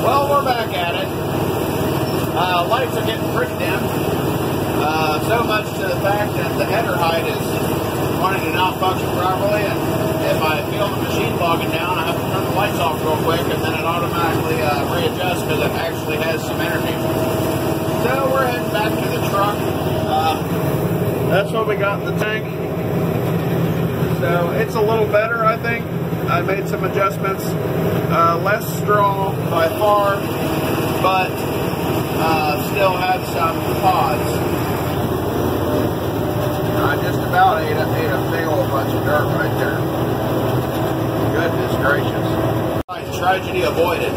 Well, we're back at it. Lights are getting pretty dim. So much to the fact that the header height is wanting to not function properly, and if I feel the machine bogging down, I have to turn the lights off real quick, and then it automatically readjusts because it actually has some energy. So we're heading back to the truck. That's what we got in the tank. So it's a little better, I think. I made some adjustments. Less straw by far, but still had some pods. I just about ate a big old bunch of dirt right there. Goodness gracious. Tragedy avoided.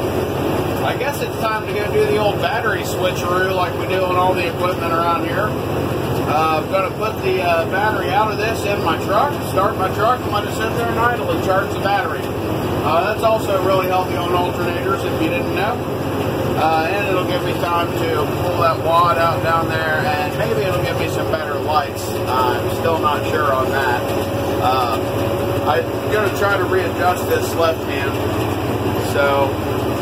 I guess it's time to go do the old battery switcheroo like we do on all the equipment around here. I'm going to put the battery out of this in my truck, start my truck, and let it sit there and idle and charge the battery. That's also really healthy on alternators if you didn't know. And it'll give me time to pull that wad out down there, and maybe it'll give me some better lights. I'm still not sure on that. I'm going to try to readjust this left hand. So,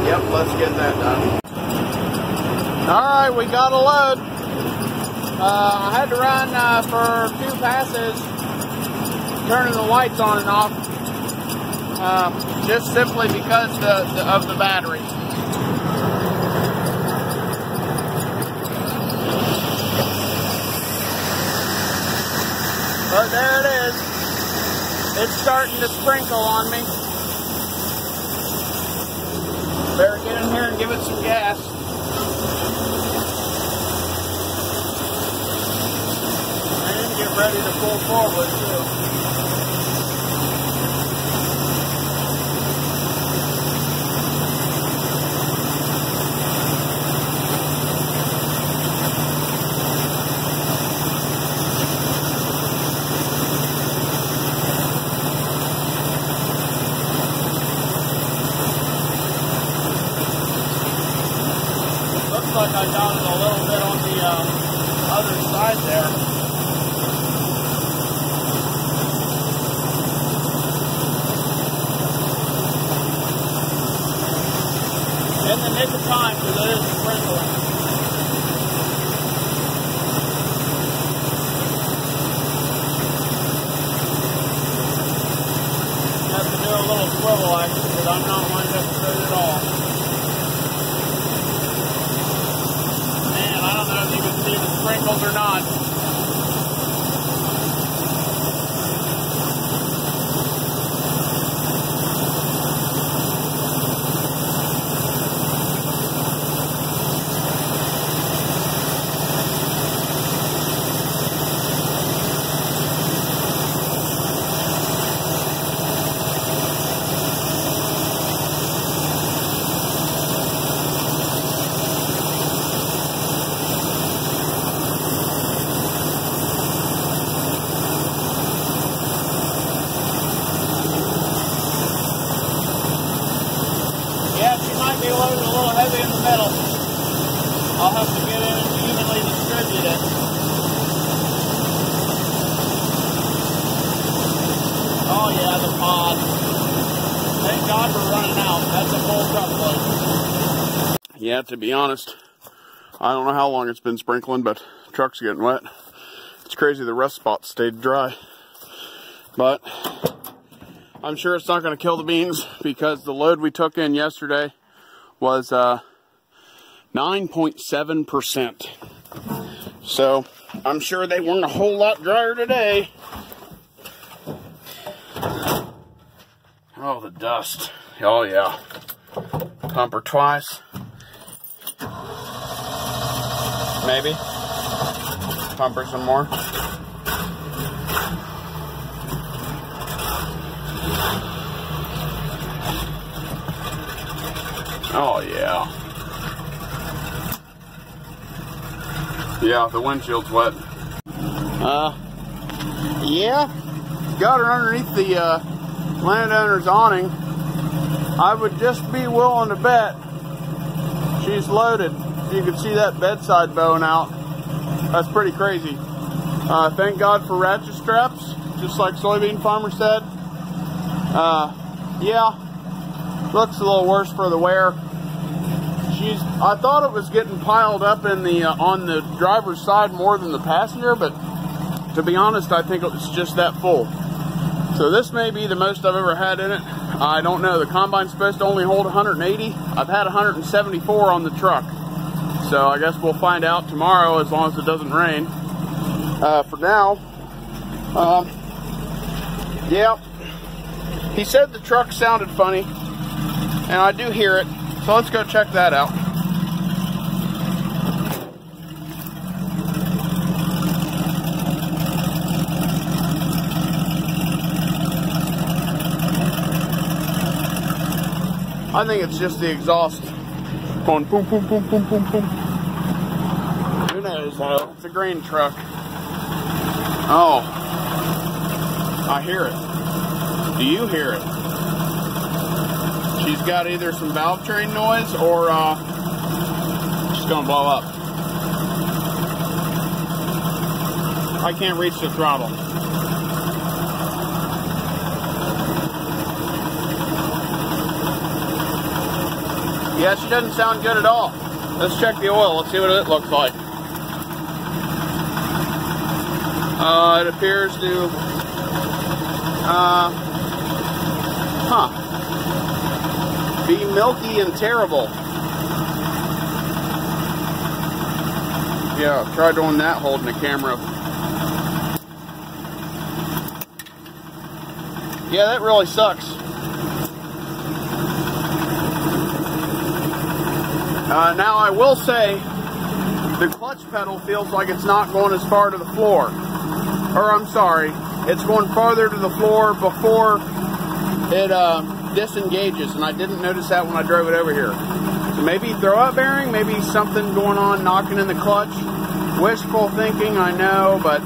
yep, let's get that done. Alright, we got a load. I had to run for 2 passes, turning the lights on and off, just simply because of the battery. But there it is. It's starting to sprinkle on me. Better get in here and give it some gas. And get ready to pull forward too. Like I got it a little bit on the other side there. In the nick of time, because it is sprinkling. I have to do a little swivel action because I'm not lined up straight at all. I don't know if you can see the sprinkles or not. Be loaded a little heavy in the middle. I'll have to get in and evenly distribute it. Oh yeah, the pod. Thank God we're running out. That's a full truckload. Yeah, to be honest, I don't know how long it's been sprinkling, but the truck's getting wet. It's crazy the rust spots stayed dry. But I'm sure it's not going to kill the beans because the load we took in yesterday was 9.7%. So I'm sure they weren't a whole lot drier today. Oh, the dust. Oh yeah. Pump her twice. Maybe. Pump her some more. Oh yeah. Yeah, the windshield's wet. Yeah. Got her underneath the landowner's awning. I would just be willing to bet she's loaded. You can see that bedside bone out. That's pretty crazy. Thank God for ratchet straps, just like Soybean Farmer said. Yeah, looks a little worse for the wear. I thought it was getting piled up in the on the driver's side more than the passenger, but to be honest, I think it was just that full. So this may be the most I've ever had in it. I don't know. The combine's supposed to only hold 180. I've had 174 on the truck. So I guess we'll find out tomorrow, as long as it doesn't rain. For now, yeah, he said the truck sounded funny, and I do hear it. So let's go check that out. I think it's just the exhaust going boom, boom, boom, boom, boom, boom. Who knows though? It's a grain truck. Oh, I hear it. Do you hear it? She's got either some valve train noise or she's gonna blow up. I can't reach the throttle. Yeah, she doesn't sound good at all. Let's check the oil. Let's see what it looks like. It appears to, be milky and terrible. Yeah, try doing that holding the camera. Yeah, that really sucks. Now I will say, the clutch pedal feels like it's not going as far to the floor. Or I'm sorry, it's going farther to the floor before it disengages, and I didn't notice that when I drove it over here. So maybe throw-up bearing, maybe something going on knocking in the clutch. Wishful thinking, I know, but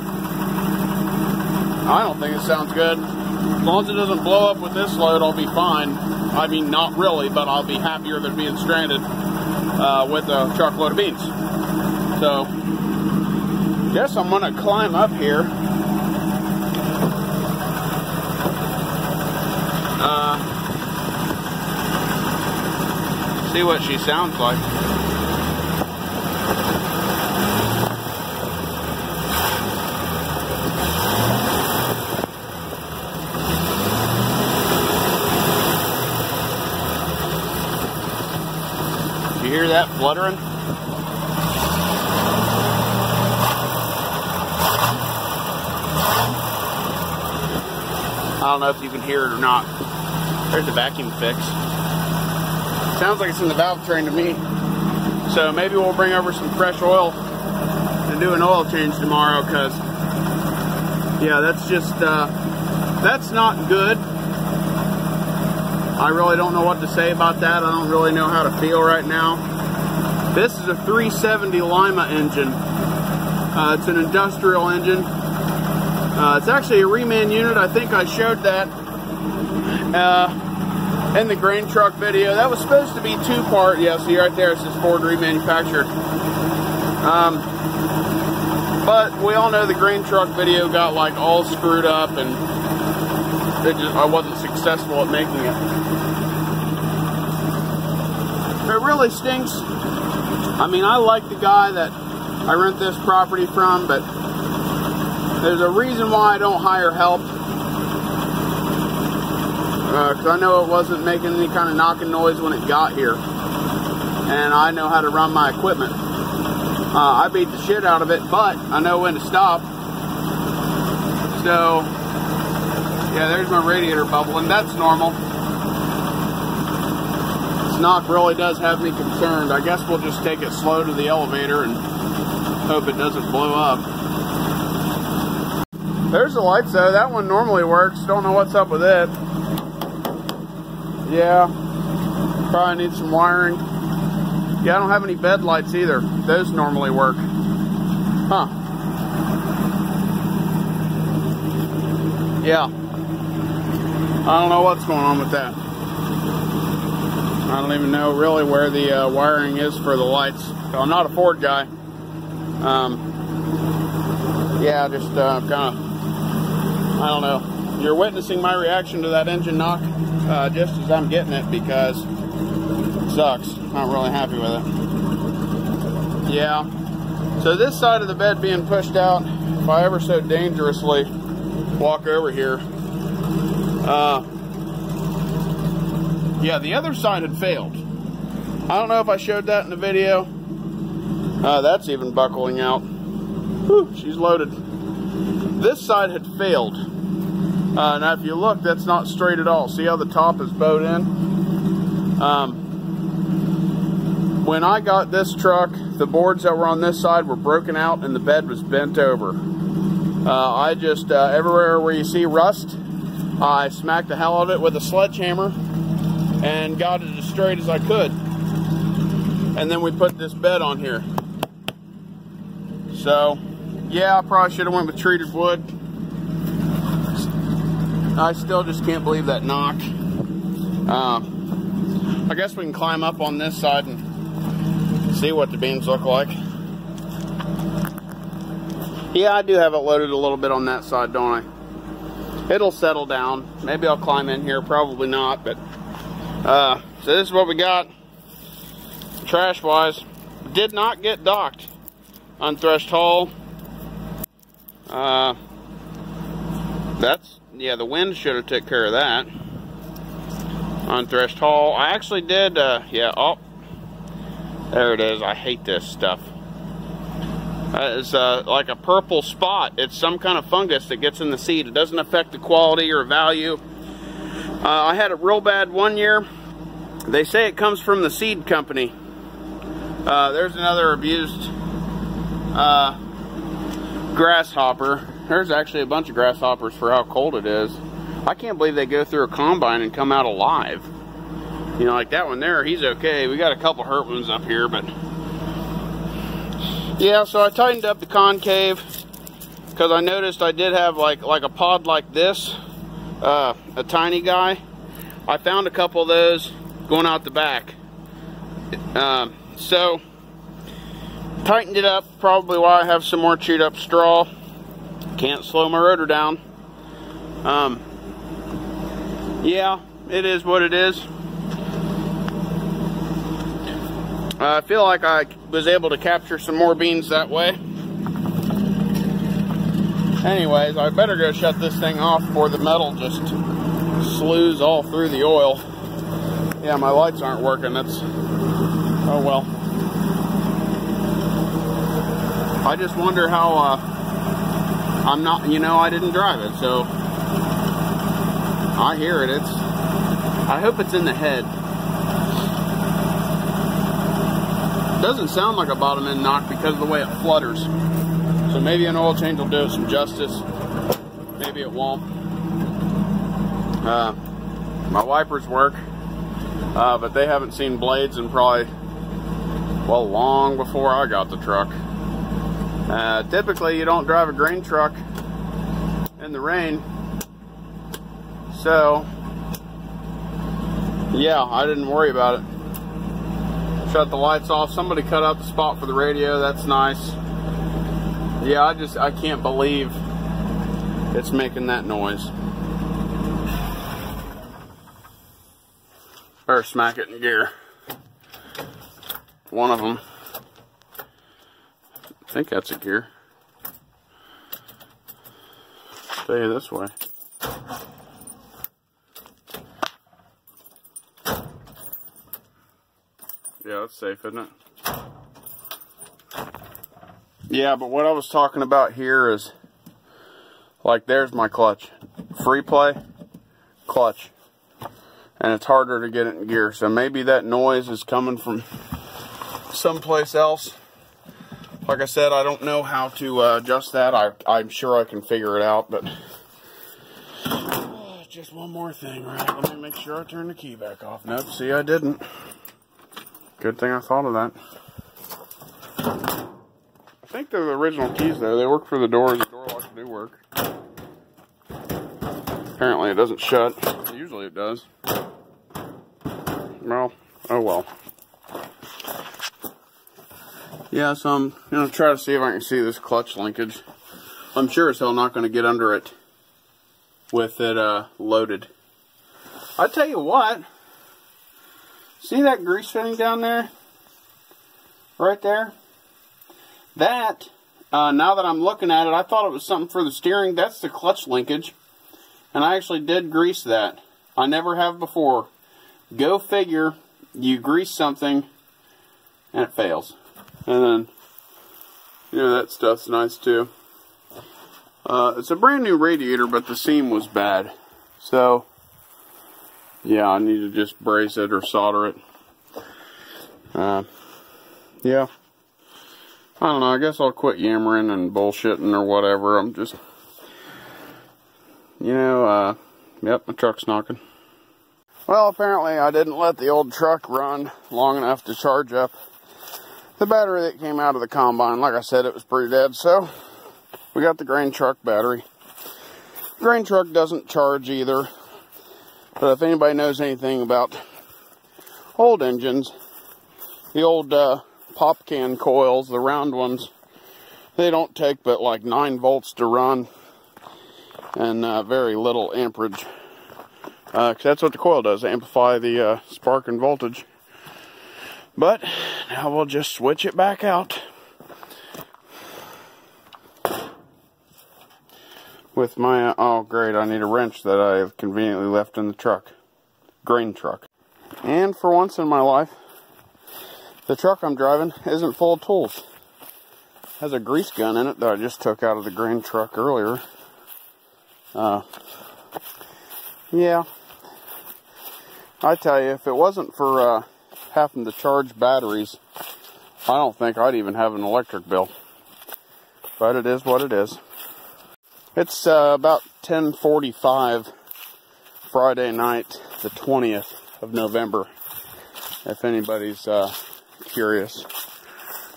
I don't think it sounds good. As long as it doesn't blow up with this load, I'll be fine. I mean, not really, but I'll be happier than being stranded with a truckload of beans. So, guess I'm gonna climb up here. See what she sounds like. You hear that fluttering? I don't know if you can hear it or not. There's the vacuum fix. Sounds like it's in the valve train to me. So maybe we'll bring over some fresh oil and do an oil change tomorrow, because yeah, that's just that's not good. I really don't know what to say about that. I don't really know how to feel right now. This is a 370 Lima engine. It's an industrial engine. It's actually a reman unit. I think I showed that in the grain truck video. That was supposed to be two-part. Yeah, see right there, it says Ford remanufactured. But we all know the grain truck video got like all screwed up, and I wasn't successful at making it. It really stinks. I mean, I like the guy that I rent this property from, but there's a reason why I don't hire help. Because I know it wasn't making any kind of knocking noise when it got here. And I know how to run my equipment. I beat the shit out of it, but I know when to stop. So, yeah, there's my radiator bubbling. That's normal. This knock really does have me concerned. I guess we'll just take it slow to the elevator and hope it doesn't blow up. There's the lights though. That one normally works. Don't know what's up with it. Yeah, probably need some wiring. Yeah, I don't have any bed lights either. Those normally work. Huh. Yeah. I don't know what's going on with that. I don't even know really where the wiring is for the lights. So I'm not a Ford guy. Yeah, just kind of, I don't know. You're witnessing my reaction to that engine knock just as I'm getting it, because sucks. Not really happy with it. Yeah. So this side of the bed being pushed out, if I ever so dangerously walk over here, yeah, the other side had failed. I don't know if I showed that in the video. That's even buckling out. Whew, she's loaded. This side had failed. Now if you look, that's not straight at all. See how the top is bowed in? When I got this truck, the boards that were on this side were broken out and the bed was bent over. I just, everywhere where you see rust, I smacked the hell out of it with a sledgehammer and got it as straight as I could. And then we put this bed on here. So, yeah, I probably should have went with treated wood. I still just can't believe that knock. I guess we can climb up on this side and see what the beams look like. Yeah, I do have it loaded a little bit on that side, don't I? It'll settle down. Maybe I'll climb in here, probably not, but so this is what we got trash wise. Did not get docked on Threshed Hull. That's, yeah, the wind should have took care of that on Threshed Hull. I actually did, yeah, oh, there it is. I hate this stuff. It's like a purple spot. It's some kind of fungus that gets in the seed. It doesn't affect the quality or value. I had it real bad one year. They say it comes from the seed company. There's another abused grasshopper. There's actually a bunch of grasshoppers for how cold it is. I can't believe they go through a combine and come out alive. You know, like that one there, he's okay. We got a couple hurt ones up here, but yeah, so I tightened up the concave because I noticed I did have like a pod like this, a tiny guy. I found a couple of those going out the back. So tightened it up, probably why I have some more chewed up straw. Can't slow my rotor down. Yeah, it is what it is. I feel like I was able to capture some more beans that way. Anyways, I better go shut this thing off before the metal just slews all through the oil. Yeah, my lights aren't working. That's, oh well. I just wonder how, I'm not, you know, I didn't drive it, so I hear it. I hope it's in the head. Doesn't sound like a bottom end knock because of the way it flutters. So maybe an oil change will do it some justice. Maybe it won't. My wipers work, but they haven't seen blades in probably, well, long before I got the truck. Typically you don't drive a grain truck in the rain. So, yeah, I didn't worry about it. Shut the lights off. Somebody cut out the spot for the radio. That's nice. Yeah, I can't believe it's making that noise. Better smack it in gear. One of them. I think that's a gear. Stay this way. Yeah, that's safe, isn't it? Yeah, but what I was talking about here is, like, there's my clutch. Free play, clutch. And it's harder to get it in gear. So maybe that noise is coming from someplace else. Like I said, I don't know how to adjust that. I'm sure I can figure it out, but just one more thing, right? Let me make sure I turn the key back off. Nope, see, I didn't. Good thing I thought of that. I think they're the original keys though. They work for the doors. The door locks do work. Apparently it doesn't shut. Usually it does. Well, oh well. Yeah, so I'm going to try to see if I can see this clutch linkage. I'm sure as hell not going to get under it with it loaded. I tell you what, See that grease fitting down there? Right there? That, now that I'm looking at it, I thought it was something for the steering. That's the clutch linkage. And I actually did grease that. I never have before. Go figure, you grease something and it fails. And then, you know, that stuff's nice too. It's a brand new radiator, but the seam was bad. So, yeah, I need to just brace it or solder it. Yeah. I don't know, I guess I'll quit yammering and bullshitting or whatever. I'm just, you know, yep, my truck's knocking. Well, apparently I didn't let the old truck run long enough to charge up the battery that came out of the combine. Like I said, it was pretty dead, so we got the grain truck battery. Grain truck doesn't charge either, but if anybody knows anything about old engines, the old pop can coils, the round ones, they don't take but like 9 volts to run and very little amperage. 'Cause that's what the coil does, amplify the spark and voltage. But now we'll just switch it back out with my, oh great, I need a wrench that I have conveniently left in the truck. Grain truck. And for once in my life, the truck I'm driving isn't full of tools. It has a grease gun in it that I just took out of the grain truck earlier. Yeah. I tell you, if it wasn't for having to charge batteries, I don't think I'd even have an electric bill. But it is what it is. It's about 10:45 Friday night, the 20th of November, if anybody's curious.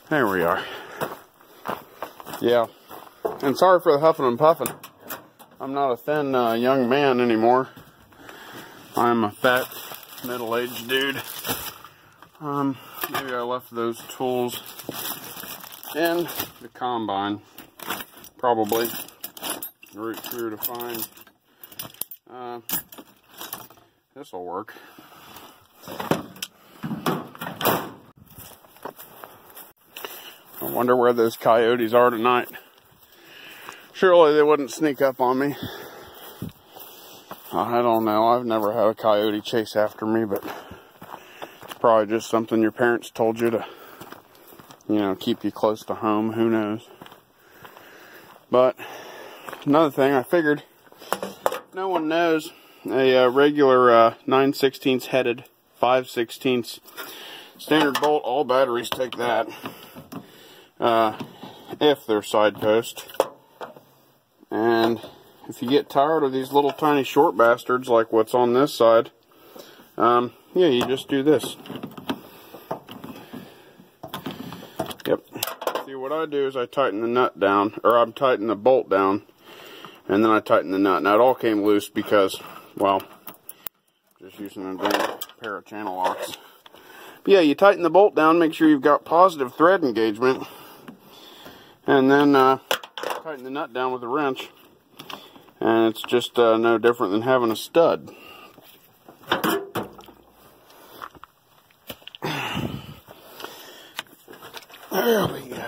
There we are. Yeah. And sorry for the huffing and puffing. I'm not a thin young man anymore. I'm a fat, middle-aged dude. Maybe I left those tools in the combine. Probably. Root through to find. This'll work. I wonder where those coyotes are tonight. Surely they wouldn't sneak up on me. I don't know. I've never had a coyote chase after me, but it's probably just something your parents told you to, you know, keep you close to home. Who knows? But another thing, I figured no one knows a regular 9/16 headed 5/16 standard bolt. All batteries take that if they're side post. And if you get tired of these little tiny short bastards like what's on this side, yeah, you just do this. Yep. See, what I do is I tighten the nut down, or I tighten the bolt down, and then I tighten the nut. Now, it all came loose because, well, just using a damn pair of channel locks. But yeah, you tighten the bolt down, make sure you've got positive thread engagement, and then tighten the nut down with a wrench. And it's just no different than having a stud. There we go.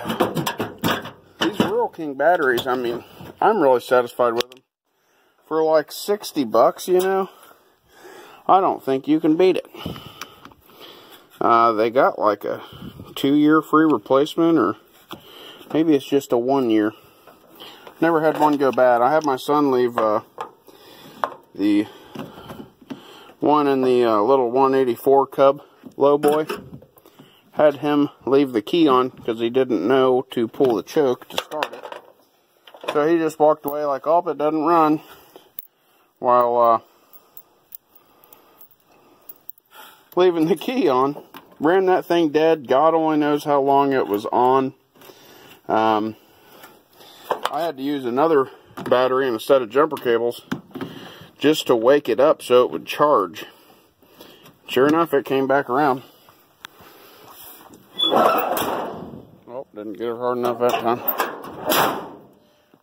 These Rural King batteries, I mean, I'm really satisfied with them. For like 60 bucks, you know, I don't think you can beat it. They got like a 2-year free replacement, or maybe it's just a 1-year. Never had one go bad. I had my son leave the one in the little 184 Cub lowboy. Had him leave the key on because he didn't know to pull the choke to start it. So he just walked away like, oh, it doesn't run. While leaving the key on. Ran that thing dead. God only knows how long it was on. I had to use another battery and a set of jumper cables just to wake it up so it would charge. Sure enough, it came back around. Oh, didn't get her hard enough that time. I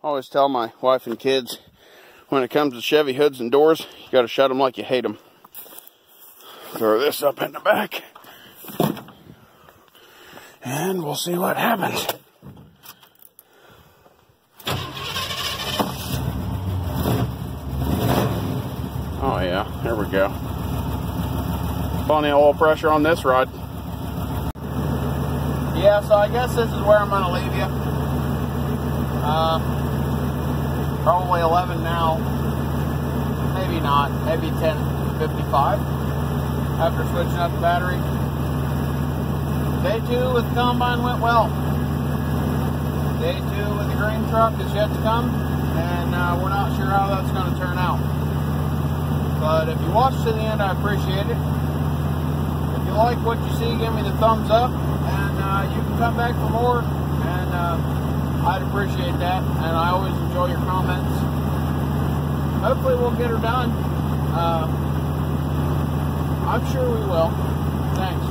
always tell my wife and kids, when it comes to Chevy hoods and doors, you gotta shut them like you hate them. Throw this up in the back. And we'll see what happens. Oh yeah, there we go. Plenty of oil pressure on this rod. Yeah, so I guess this is where I'm going to leave you. Probably 11 now. Maybe not. Maybe 10:55 after switching up the battery. Day 2 with the combine went well. Day 2 with the green truck is yet to come, and we're not sure how that's going to turn out. But if you watch to the end, I appreciate it. If you like what you see, give me the thumbs up, and you can come back for more, and I'd appreciate that. And I always enjoy your comments. Hopefully we'll get her done. I'm sure we will. Thanks.